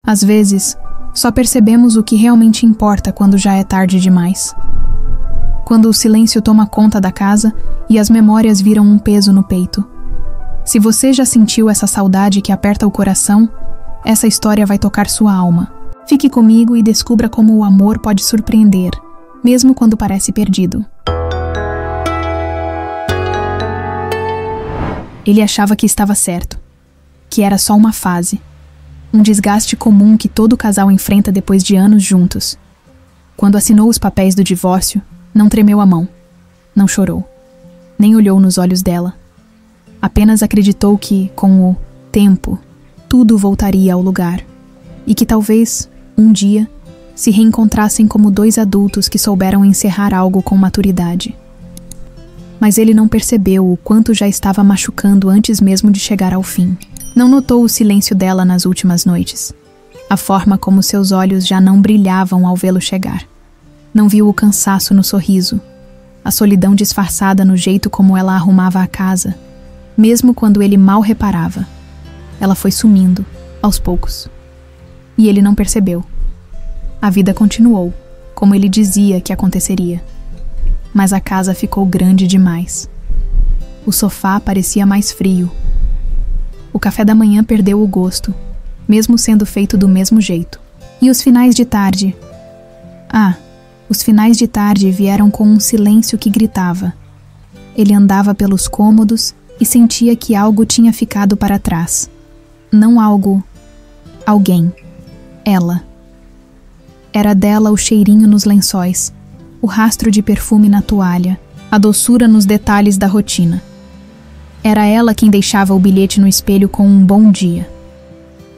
Às vezes, só percebemos o que realmente importa quando já é tarde demais. Quando o silêncio toma conta da casa e as memórias viram um peso no peito. Se você já sentiu essa saudade que aperta o coração, essa história vai tocar sua alma. Fique comigo e descubra como o amor pode surpreender, mesmo quando parece perdido. Ele achava que estava certo, que era só uma fase, um desgaste comum que todo casal enfrenta depois de anos juntos. Quando assinou os papéis do divórcio, não tremeu a mão, não chorou, nem olhou nos olhos dela. Apenas acreditou que, com o tempo, tudo voltaria ao lugar e que talvez, um dia, se reencontrassem como dois adultos que souberam encerrar algo com maturidade. Mas ele não percebeu o quanto já estava machucando antes mesmo de chegar ao fim. Não notou o silêncio dela nas últimas noites, a forma como seus olhos já não brilhavam ao vê-lo chegar. Não viu o cansaço no sorriso, a solidão disfarçada no jeito como ela arrumava a casa, mesmo quando ele mal reparava. Ela foi sumindo, aos poucos. E ele não percebeu. A vida continuou, como ele dizia que aconteceria. Mas a casa ficou grande demais. O sofá parecia mais frio. O café da manhã perdeu o gosto, mesmo sendo feito do mesmo jeito. E os finais de tarde? Os finais de tarde vieram com um silêncio que gritava. Ele andava pelos cômodos e sentia que algo tinha ficado para trás. Não algo. Alguém. Ela. Era dela o cheirinho nos lençóis, o rastro de perfume na toalha, a doçura nos detalhes da rotina. Era ela quem deixava o bilhete no espelho com um bom dia.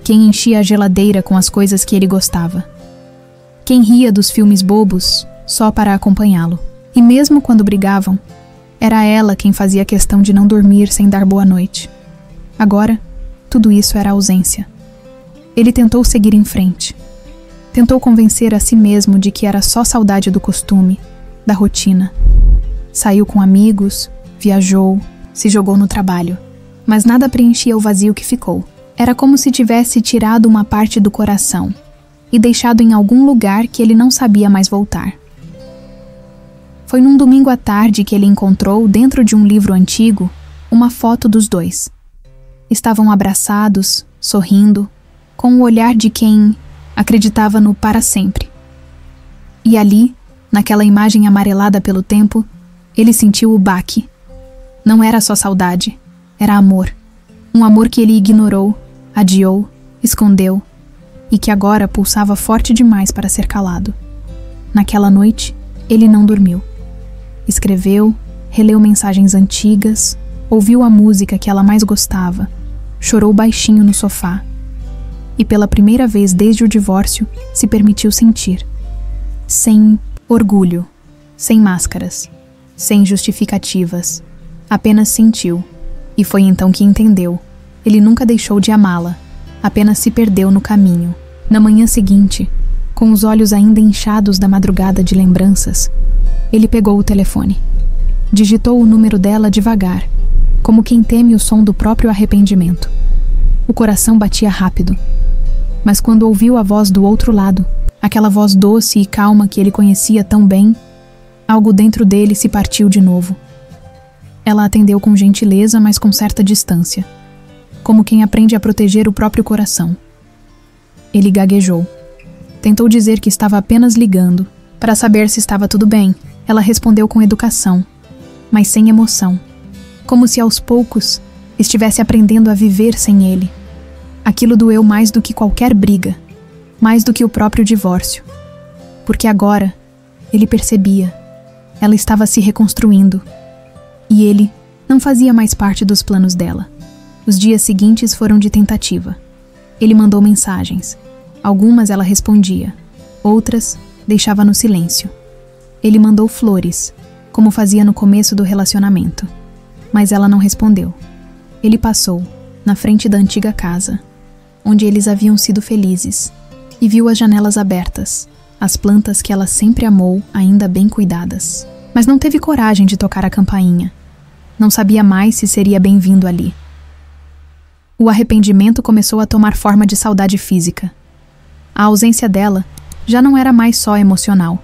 Quem enchia a geladeira com as coisas que ele gostava. Quem ria dos filmes bobos só para acompanhá-lo. E mesmo quando brigavam, era ela quem fazia questão de não dormir sem dar boa noite. Agora, tudo isso era ausência. Ele tentou seguir em frente. Tentou convencer a si mesmo de que era só saudade do costume, da rotina. Saiu com amigos, viajou, se jogou no trabalho. Mas nada preenchia o vazio que ficou. Era como se tivesse tirado uma parte do coração e deixado em algum lugar que ele não sabia mais voltar. Foi num domingo à tarde que ele encontrou, dentro de um livro antigo, uma foto dos dois. Estavam abraçados, sorrindo, com o olhar de quem acreditava no para sempre. E ali, naquela imagem amarelada pelo tempo, ele sentiu o baque. Não era só saudade, era amor. Um amor que ele ignorou, adiou, escondeu, e que agora pulsava forte demais para ser calado. Naquela noite, ele não dormiu. Escreveu, releu mensagens antigas, ouviu a música que ela mais gostava, chorou baixinho no sofá. E pela primeira vez desde o divórcio, se permitiu sentir. Sem orgulho, sem máscaras, sem justificativas. Apenas sentiu. E foi então que entendeu. Ele nunca deixou de amá-la, apenas se perdeu no caminho. Na manhã seguinte, com os olhos ainda inchados da madrugada de lembranças, ele pegou o telefone. Digitou o número dela devagar, como quem teme o som do próprio arrependimento. O coração batia rápido. Mas quando ouviu a voz do outro lado, aquela voz doce e calma que ele conhecia tão bem, algo dentro dele se partiu de novo. Ela atendeu com gentileza, mas com certa distância, como quem aprende a proteger o próprio coração. Ele gaguejou. Tentou dizer que estava apenas ligando, para saber se estava tudo bem. Ela respondeu com educação, mas sem emoção, como se aos poucos estivesse aprendendo a viver sem ele. Aquilo doeu mais do que qualquer briga, mais do que o próprio divórcio. Porque agora, ele percebia, ela estava se reconstruindo. E ele não fazia mais parte dos planos dela. Os dias seguintes foram de tentativa. Ele mandou mensagens. Algumas ela respondia, outras deixava no silêncio. Ele mandou flores, como fazia no começo do relacionamento. Mas ela não respondeu. Ele passou, na frente da antiga casa, onde eles haviam sido felizes, e viu as janelas abertas, as plantas que ela sempre amou, ainda bem cuidadas. Mas não teve coragem de tocar a campainha. Não sabia mais se seria bem-vindo ali. O arrependimento começou a tomar forma de saudade física. A ausência dela já não era mais só emocional.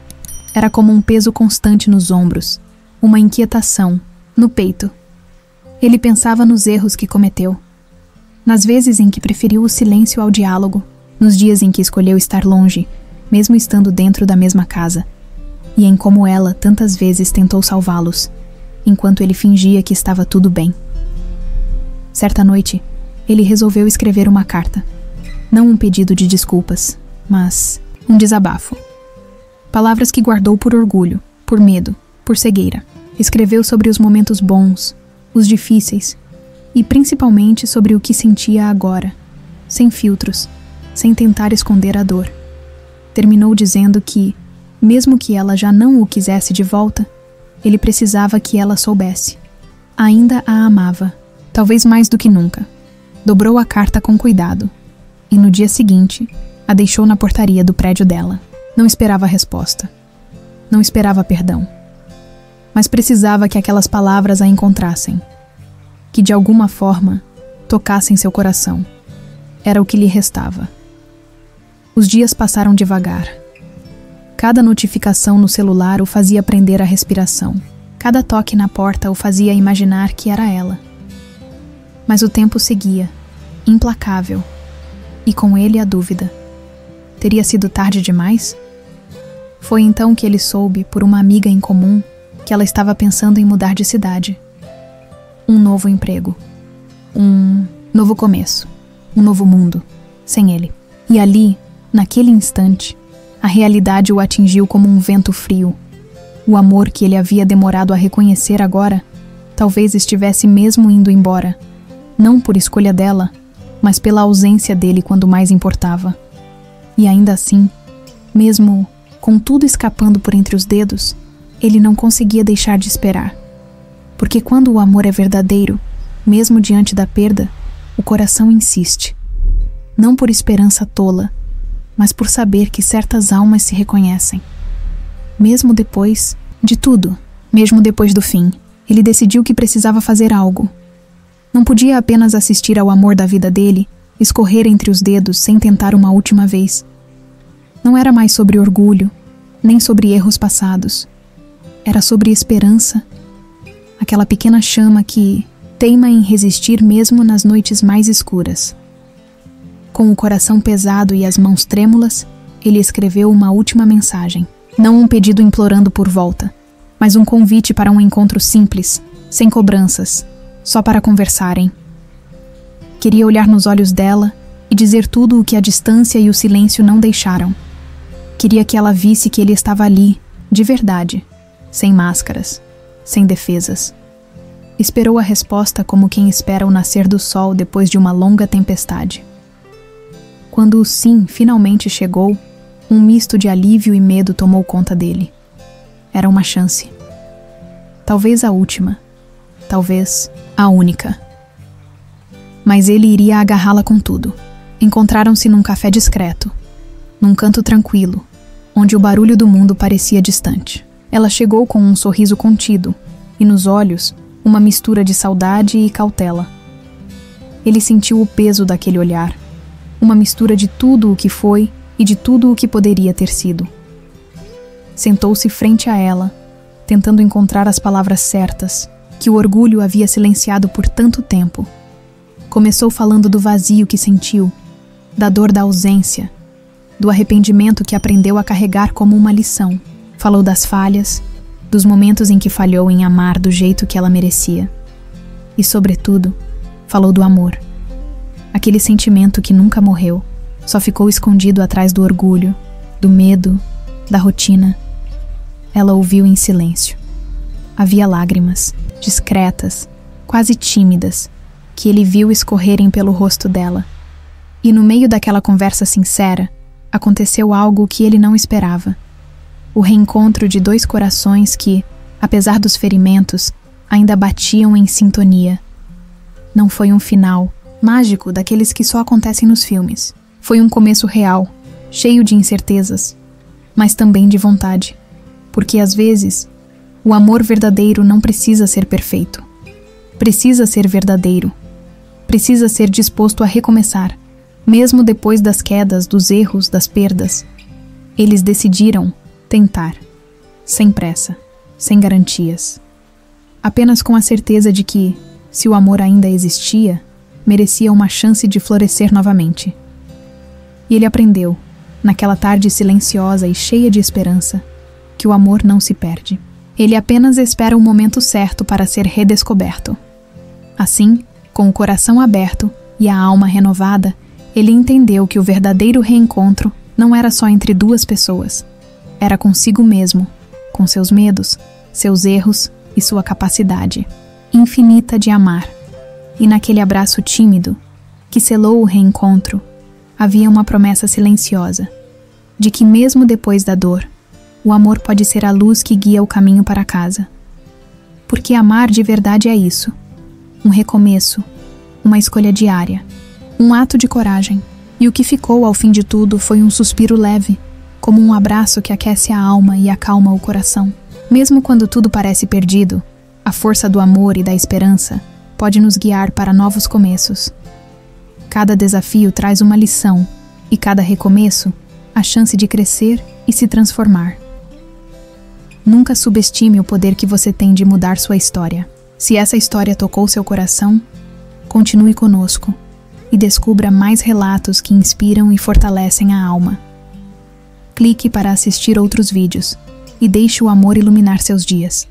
Era como um peso constante nos ombros, uma inquietação no peito. Ele pensava nos erros que cometeu, nas vezes em que preferiu o silêncio ao diálogo, nos dias em que escolheu estar longe, mesmo estando dentro da mesma casa, e em como ela tantas vezes tentou salvá-los, enquanto ele fingia que estava tudo bem. Certa noite, ele resolveu escrever uma carta. Não um pedido de desculpas, mas um desabafo. Palavras que guardou por orgulho, por medo, por cegueira. Escreveu sobre os momentos bons, os difíceis, e principalmente sobre o que sentia agora, sem filtros, sem tentar esconder a dor. Terminou dizendo que, mesmo que ela já não o quisesse de volta, ele precisava que ela soubesse. Ainda a amava, talvez mais do que nunca. Dobrou a carta com cuidado, e no dia seguinte, a deixou na portaria do prédio dela. Não esperava resposta. Não esperava perdão. Mas precisava que aquelas palavras a encontrassem. Que de alguma forma tocassem seu coração. Era o que lhe restava. Os dias passaram devagar. Cada notificação no celular o fazia prender a respiração. Cada toque na porta o fazia imaginar que era ela. Mas o tempo seguia, implacável, e com ele a dúvida. Teria sido tarde demais? Foi então que ele soube, por uma amiga em comum, que ela estava pensando em mudar de cidade. Um novo emprego. Um novo começo. Um novo mundo. Sem ele. E ali, naquele instante, a realidade o atingiu como um vento frio. O amor que ele havia demorado a reconhecer agora, talvez estivesse mesmo indo embora. Não por escolha dela, mas pela ausência dele quando mais importava. E ainda assim, mesmo com tudo escapando por entre os dedos, ele não conseguia deixar de esperar. Porque quando o amor é verdadeiro, mesmo diante da perda, o coração insiste. Não por esperança tola, mas por saber que certas almas se reconhecem. Mesmo depois de tudo, mesmo depois do fim, ele decidiu que precisava fazer algo. Não podia apenas assistir ao amor da vida dele escorrer entre os dedos sem tentar uma última vez. Não era mais sobre orgulho, nem sobre erros passados. Era sobre esperança, aquela pequena chama que teima em resistir mesmo nas noites mais escuras. Com o coração pesado e as mãos trêmulas, ele escreveu uma última mensagem. Não um pedido implorando por volta, mas um convite para um encontro simples, sem cobranças, só para conversarem. Queria olhar nos olhos dela e dizer tudo o que a distância e o silêncio não deixaram. Queria que ela visse que ele estava ali, de verdade, sem máscaras, sem defesas. Esperou a resposta como quem espera o nascer do sol depois de uma longa tempestade. Quando o sim finalmente chegou, um misto de alívio e medo tomou conta dele. Era uma chance. Talvez a última. Talvez a única. Mas ele iria agarrá-la com tudo. Encontraram-se num café discreto, num canto tranquilo, onde o barulho do mundo parecia distante. Ela chegou com um sorriso contido, e nos olhos, uma mistura de saudade e cautela. Ele sentiu o peso daquele olhar, uma mistura de tudo o que foi e de tudo o que poderia ter sido. Sentou-se frente a ela, tentando encontrar as palavras certas, que o orgulho havia silenciado por tanto tempo. Começou falando do vazio que sentiu, da dor da ausência, do arrependimento que aprendeu a carregar como uma lição. Falou das falhas, dos momentos em que falhou em amar do jeito que ela merecia. E, sobretudo, falou do amor. Aquele sentimento que nunca morreu, só ficou escondido atrás do orgulho, do medo, da rotina. Ela ouviu em silêncio. Havia lágrimas, discretas, quase tímidas, que ele viu escorrerem pelo rosto dela. E no meio daquela conversa sincera, aconteceu algo que ele não esperava. O reencontro de dois corações que, apesar dos ferimentos, ainda batiam em sintonia. Não foi um final mágico daqueles que só acontecem nos filmes. Foi um começo real, cheio de incertezas, mas também de vontade. Porque às vezes, o amor verdadeiro não precisa ser perfeito. Precisa ser verdadeiro. Precisa ser disposto a recomeçar. Mesmo depois das quedas, dos erros, das perdas, eles decidiram tentar, sem pressa, sem garantias. Apenas com a certeza de que, se o amor ainda existia, merecia uma chance de florescer novamente. E ele aprendeu, naquela tarde silenciosa e cheia de esperança, que o amor não se perde. Ele apenas espera o momento certo para ser redescoberto. Assim, com o coração aberto e a alma renovada, ele entendeu que o verdadeiro reencontro não era só entre duas pessoas. Era consigo mesmo, com seus medos, seus erros e sua capacidade infinita de amar. E naquele abraço tímido, que selou o reencontro, havia uma promessa silenciosa, de que mesmo depois da dor, o amor pode ser a luz que guia o caminho para casa. Porque amar de verdade é isso, um recomeço, uma escolha diária, um ato de coragem. E o que ficou ao fim de tudo foi um suspiro leve, como um abraço que aquece a alma e acalma o coração. Mesmo quando tudo parece perdido, a força do amor e da esperança pode nos guiar para novos começos. Cada desafio traz uma lição, e cada recomeço, a chance de crescer e se transformar. Nunca subestime o poder que você tem de mudar sua história. Se essa história tocou seu coração, continue conosco e descubra mais relatos que inspiram e fortalecem a alma. Clique para assistir outros vídeos e deixe o amor iluminar seus dias.